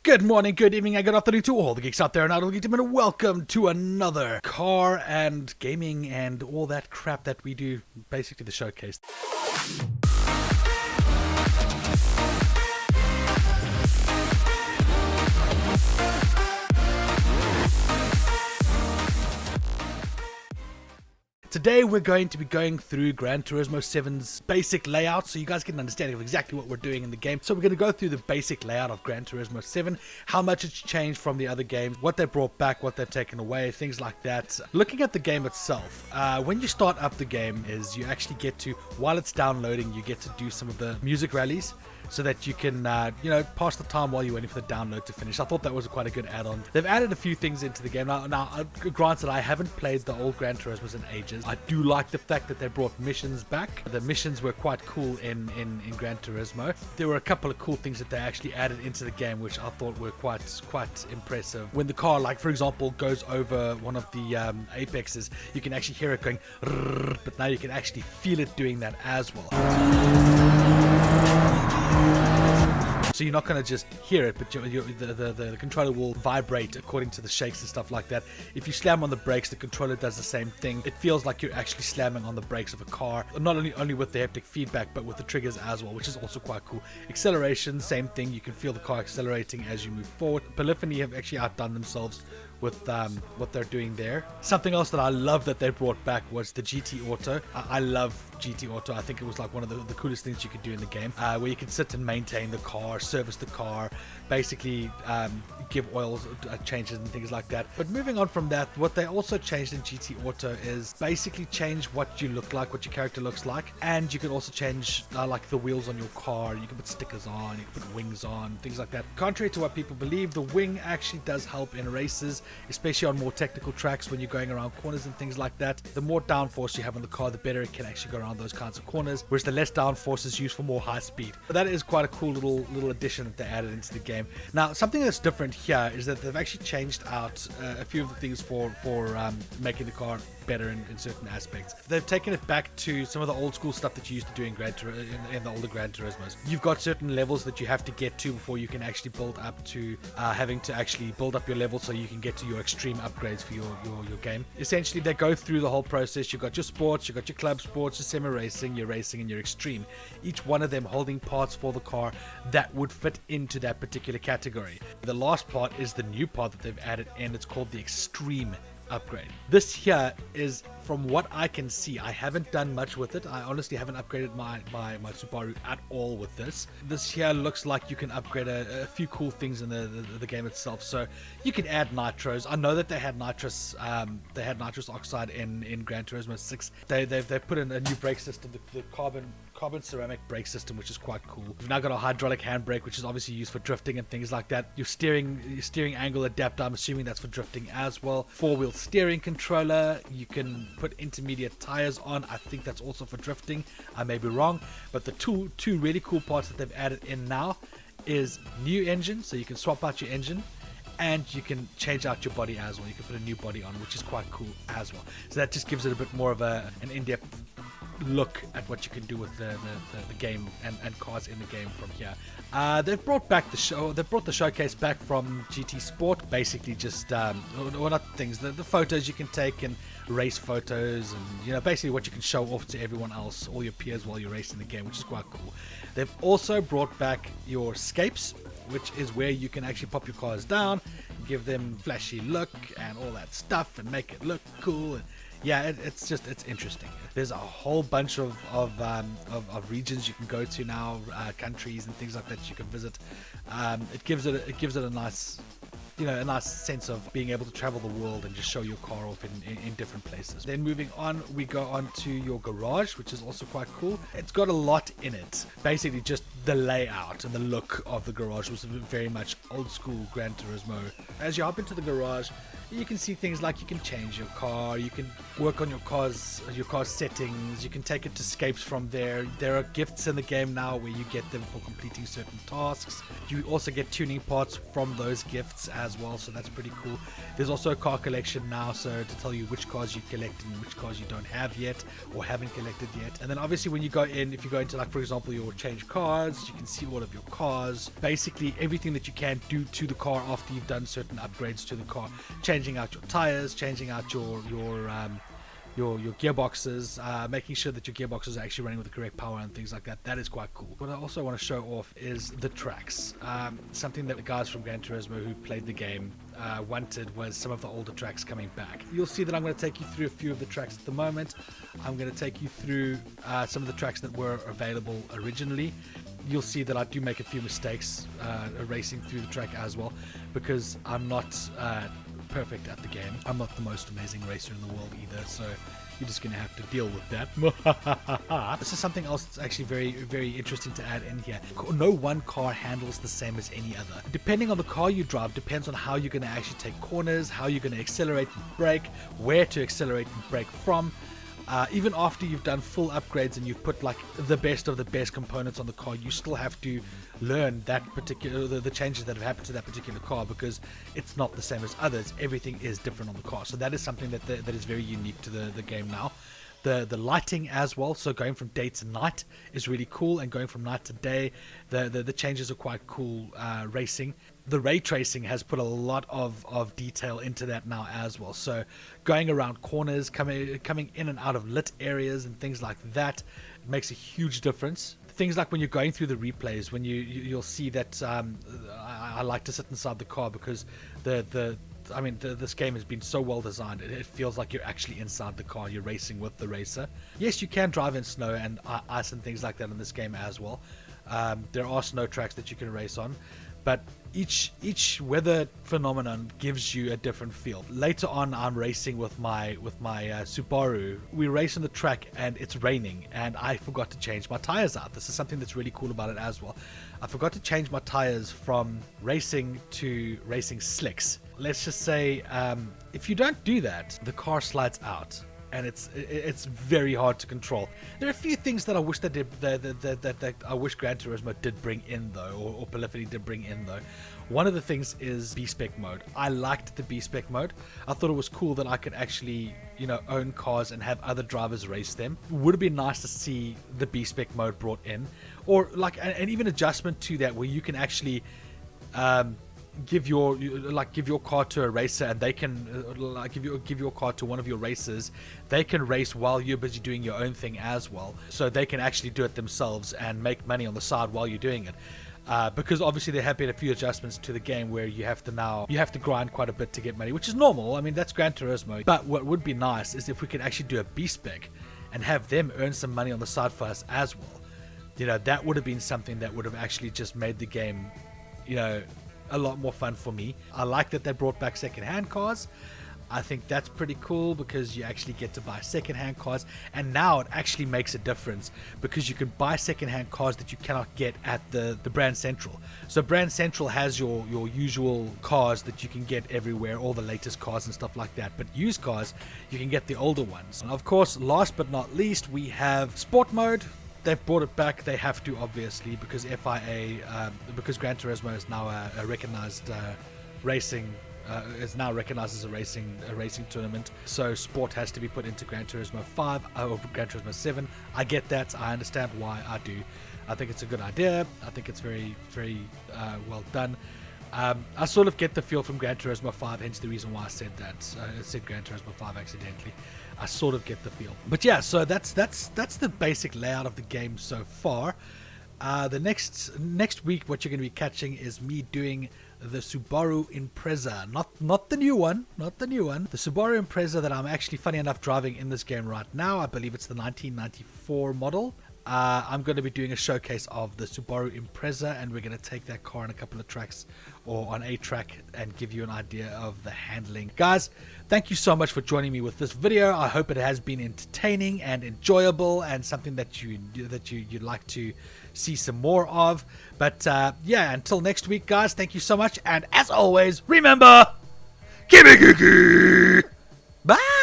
Good morning, good evening, and good afternoon to all the geeks out there, and I and welcome to another car and gaming and all that crap that we do, basically the showcase. Today we're going to be going through Gran Turismo 7's basic layout so you guys get an understanding of exactly what we're doing in the game. So we're going to go through the basic layout of Gran Turismo 7, how much it's changed from the other games, what they brought back, what they've taken away, things like that. Looking at the game itself, when you start up the game is you actually get to, while it's downloading, you get to do some of the music rallies, so that you can, pass the time while you're waiting for the download to finish. I thought that was quite a good add-on. They've added a few things into the game. Now, granted, I haven't played the old Gran Turismos in ages. I do like the fact that they brought missions back. The missions were quite cool in Gran Turismo. There were a couple of cool things that they actually added into the game, which I thought were quite impressive. When the car, like, for example, goes over one of the apexes, you can actually hear it going, but now you can actually feel it doing that as well. So you're not going to just hear it, but the controller will vibrate according to the shakes and stuff like that. If you slam on the brakes, the controller does the same thing. It feels like you're actually slamming on the brakes of a car, not only with the haptic feedback, but with the triggers as well, which is also quite cool. Acceleration, same thing. You can feel the car accelerating as you move forward. Polyphony have actually outdone themselves with what they're doing there. Something else that I love that they brought back was the GT Auto. I love GT Auto. I think it was like one of the coolest things you could do in the game, where you can sit and maintain the car, service the car, basically give oil changes and things like that. But moving on from that, what they also changed in GT Auto is basically change what you look like, what your character looks like, and you can also change like the wheels on your car. You can put stickers on, you can put wings on, things like that. Contrary to what people believe, the wing actually does help in races, especially on more technical tracks when you're going around corners and things like that. The more downforce you have on the car, the better it can actually go around those kinds of corners, whereas the less downforce is used for more high speed. But that is quite a cool little addition that they added into the game. Now, something that's different here is that they've actually changed out a few of the things for making the car better in certain aspects. They've taken it back to some of the old school stuff that you used to do in the older Gran Turismos. You've got certain levels that you have to get to before you can actually build up to having to actually build up your level so you can get to your extreme upgrades for your game. Essentially, they go through the whole process. You've got your sports, you've got your club sports, your semi-racing, your racing, and your extreme. Each one of them holding parts for the car that would fit into that particular category. The last part is the new part that they've added, and it's called the extreme upgrade. This here is, from what I can see, I haven't done much with it. I honestly haven't upgraded my Subaru at all with this. This here looks like you can upgrade a few cool things in the game itself. So you can add nitros. I know that they had nitrous oxide in Gran Turismo 6. They've put in a new brake system, the carbon ceramic brake system, which is quite cool. We've now got a hydraulic handbrake, which is obviously used for drifting and things like that. Your steering angle adapter, I'm assuming that's for drifting as well. 4-wheel steering controller. You can put intermediate tires on. I think that's also for drifting. I may be wrong, but the two really cool parts that they've added in now is new engine, so you can swap out your engine, and you can change out your body as well. You can put a new body on, which is quite cool as well. So that just gives it a bit more of an in-depth look at what you can do with the game and cars in the game from here. They've brought back they've brought the showcase back from GT Sport. Basically just or not things, the photos you can take, and race photos, and basically what you can show off to everyone else, all your peers, while you're racing the game, which is quite cool. They've also brought back your escapes, which is where you can actually pop your cars down, give them flashy look and all that stuff, and make it look cool. And yeah, it's interesting. There's a whole bunch of regions you can go to now, countries and things like that you can visit. It gives it a nice sense of being able to travel the world and just show your car off in different places. Then moving on, we go on to your garage, which is also quite cool. It's got a lot in it. Basically just the layout and the look of the garage was very much old school Gran Turismo. As you hop into the garage, you can see things like you can change your car, you can work on your car's settings, you can take it to escapes from there. There are gifts in the game now where you get them for completing certain tasks. You also get tuning parts from those gifts as well, so that's pretty cool. There's also a car collection now, so to tell you which cars you collect and which cars you don't have yet or haven't collected yet. And then obviously when you go in, if you go into, like, for example, your change cars, you can see all of your cars, basically everything that you can do to the car after you've done certain upgrades to the car, changing out your tires, changing out your gearboxes, making sure that your gearboxes are actually running with the correct power and things like that. That is quite cool. What I also want to show off is the tracks. Something that the guys from Gran Turismo who played the game wanted was some of the older tracks coming back. You'll see that I'm going to take you through a few of the tracks at the moment. I'm going to take you through some of the tracks that were available originally. You'll see that I do make a few mistakes racing through the track as well, because I'm not perfect at the game. I'm not the most amazing racer in the world either, so you're just gonna have to deal with that. This is something else that's actually very, very interesting to add in here. No one car handles the same as any other. Depending on the car you drive, depends on how you're gonna actually take corners, how you're gonna accelerate and brake, where to accelerate and brake from. Even after you've done full upgrades and you've put like the best of the best components on the car, you still have to learn that particular the changes that have happened to that particular car, because it's not the same as others. Everything is different on the car, so that is something that is very unique to the game now. The lighting as well, so going from day to night is really cool, and going from night to day, the changes are quite cool. Racing, the ray tracing has put a lot of detail into that now as well, so going around corners, coming in and out of lit areas and things like that, it makes a huge difference. Things like when you're going through the replays, when you'll see that I like to sit inside the car, because this game has been so well designed. It feels like you're actually inside the car. You're racing with the racer. Yes, you can drive in snow and ice and things like that in this game as well. There are snow tracks that you can race on, but each weather phenomenon gives you a different feel. Later on, I'm racing with my Subaru. We race on the track and it's raining, and I forgot to change my tires out. This is something that's really cool about it as well. I forgot to change my tires from racing to racing slicks. Let's just say if you don't do that, the car slides out, and it's very hard to control. There are a few things that I wish that I wish Gran Turismo did bring in though, or Polyphony did bring in though. One of the things is B-Spec mode. I liked the B-Spec mode. I thought it was cool that I could actually, own cars and have other drivers race them. It would have been nice to see the B-Spec mode brought in, or like an even adjustment to that where you can actually give your car to a racer, and they can give your car to one of your racers. They can race while you're busy doing your own thing as well, so they can actually do it themselves and make money on the side while you're doing it. Because obviously there have been a few adjustments to the game where you have to grind quite a bit to get money, which is normal. I mean, that's Gran Turismo. But what would be nice is if we could actually do a B-Spec and have them earn some money on the side for us as well. That would have been something that would have actually just made the game, a lot more fun for me. I like that they brought back second-hand cars. I think that's pretty cool, because you actually get to buy second-hand cars, and now it actually makes a difference because you can buy second-hand cars that you cannot get at the Brand Central. So Brand Central has your usual cars that you can get everywhere, all the latest cars and stuff like that, but used cars, you can get the older ones. And of course, last but not least, we have Sport Mode. They've brought it back. They have to, obviously, because because Gran Turismo is now a recognized racing. Is now recognized as a racing tournament. So sport has to be put into Gran Turismo 5 or Gran Turismo 7. I get that. I understand why. I do. I think it's a good idea. I think it's very, very well done. I sort of get the feel from Gran Turismo 5, hence the reason why I said that. I said Gran Turismo 5 accidentally. I sort of get the feel. But yeah, so that's the basic layout of the game so far. The next week, what you're going to be catching is me doing the Subaru Impreza, not the new one, the Subaru Impreza that I'm actually, funny enough, driving in this game right now. I believe it's the 1994 model. I'm going to be doing a showcase of the Subaru Impreza, and we're going to take that car on a couple of tracks, or on a track, and give you an idea of the handling. Guys, thank you so much for joining me with this video. I hope it has been entertaining and enjoyable, and something that you'd like to see some more of. But yeah, until next week, guys, thank you so much, and as always, remember, keep it geeky. Bye.